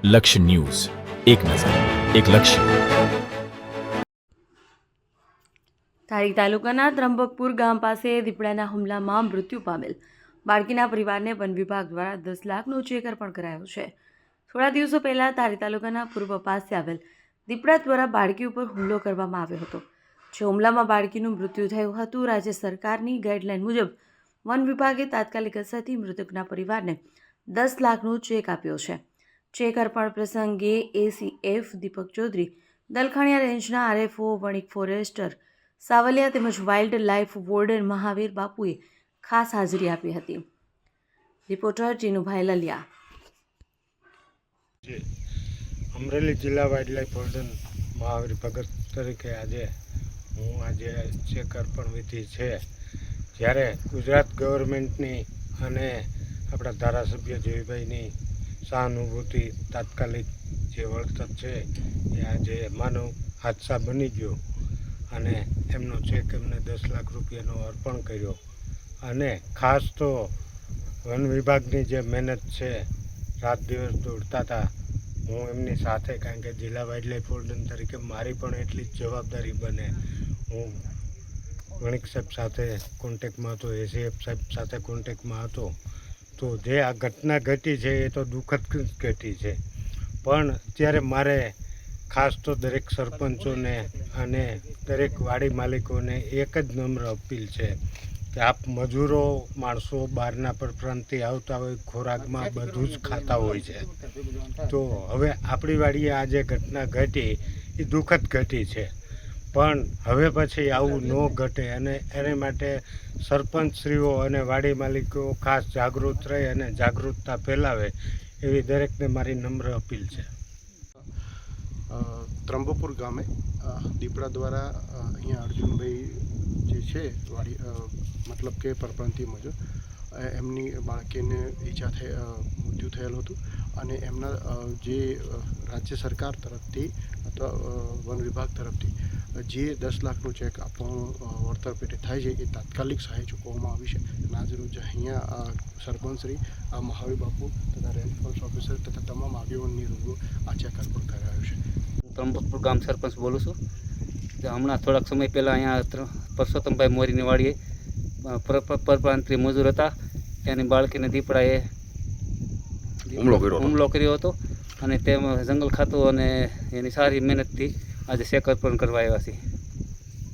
લક્ષ્ય ન્યૂઝ, એક નજર, એક લક્ષ્ય. ધારી તાલુકાના ત્રંબકપુર ગામ પાસે દીપડાના હુમલામાં મૃત્યુ પામેલ બાળકીના પરિવારને વન વિભાગ દ્વારા 10 લાખનો ચેક અર્પણ કરાયો છે. થોડા દિવસો પહેલા ધારી તાલુકાના પૂર્વ પાસે આવેલ દીપડા દ્વારા બાળકી ઉપર હુમલો કરવામાં આવ્યો હતો. જે હુમલામાં બાળકીનું મૃત્યુ થયું હતું. રાજ્ય સરકારની ગાઈડલાઈન મુજબ વન વિભાગે તાત્કાલિક અસરથી મૃતકના પરિવારને 10 લાખનો ચેક આપ્યો છે. ચેક અર્પણ પ્રસંગે એસીએફ દીપક ચૌધરી, દલખાણીયા રેન્જના આરએફઓ વણિક ફોરેસ્ટર સાવલિયા તેમજ વાઇલ્ડ લાઇફ વોર્ડન મહાવીર બાપુએ ખાસ હાજરી આપી હતી. રિપોર્ટર ટીનુભાઈ લલિયા. અમરેલી જિલ્લા વાઇલ્ડ લાઇફ વોર્ડન મહાવીર ભગત તરીકે આજે ચેક અર્પણ વિધિ છે. જ્યારે ગુજરાત ગવર્મેન્ટની અને આપણા ધારાસભ્ય જયભાઈની સહાનુભૂતિ તાત્કાલિક જે વળતર છે એ આજે માનવ હાદસા બની ગયો અને એમનો ચેક એમને 10 લાખ રૂપિયાનો અર્પણ કર્યો. અને ખાસ તો વન વિભાગની જે મહેનત છે, રાત દિવસ દોડતા હતા, હું એમની સાથે, કારણ કે જિલ્લા વાઇલ્ડ લાઇફ વોર્ડન તરીકે મારી પણ એટલી જ જવાબદારી બને. હું વણિક સાહેબ સાથે કોન્ટેક્ટમાં હતો, એસીએફ સાહેબ સાથે કોન્ટેક્ટમાં હતો. તો જે આ ઘટના ઘટી છે એ તો દુઃખદ ઘટી છે, પણ અત્યારે મારે ખાસ તો દરેક સરપંચોને અને દરેક વાડી માલિકોને એક જ નમ્ર અપીલ છે કે આપ મજૂરો માણસો બહારના પ્રાંતથી આવતા હોય, ખોરાકમાં બધું જ ખાતા હોય છે. તો હવે આપણી વાડીએ આ જે ઘટના ઘટી એ દુઃખદ ઘટી છે, પણ હવે પછી આવું ન ઘટે અને એને માટે સરપંચશ્રીઓ અને વાડી માલિકો ખાસ જાગૃત રહે અને જાગૃતતા ફેલાવે એવી દરેકને મારી નમ્ર અપીલ છે. ત્રંબકપુર ગામે દીપડા દ્વારા અહીંયા અર્જુનભાઈ જે છે વાડી મતલબ કે પરપ્રાંતીય મુજબ એમની બાળકીને મૃત્યુ થયેલું હતું અને એમના જે રાજ્ય સરકાર તરફથી અથવા વન વિભાગ તરફથી જે 10 લાખનો ચેક આપવાનું વળતર પેટે થાય છે એ તાત્કાલિક સહાય ચૂકવવામાં આવી છે. અને આજરોજ અહીંયા સરપંચશ્રી મહાવીર બાપુ તથા રેન્જ ફોરેસ્ટ ઓફિસર તથા તમામ આગેવાનની રૂબરૂ આ ચેક અર્પણ કરાયો છે. ત્રંબકપુર ગામ સરપંચ બોલું છું. હમણાં થોડાક સમય પહેલાં અહીંયા પરસોત્તમભાઈ મોરીની વાડીએ પરપ્રાંતીય મજૂર હતા, ત્યાંની બાળકીને દીપડાએ હુમલો કર્યો હતો અને તેમાં જંગલ ખાતું અને એની સારી મહેનતથી આજે ચેક અર્પણ કરવા આવ્યા છીએ.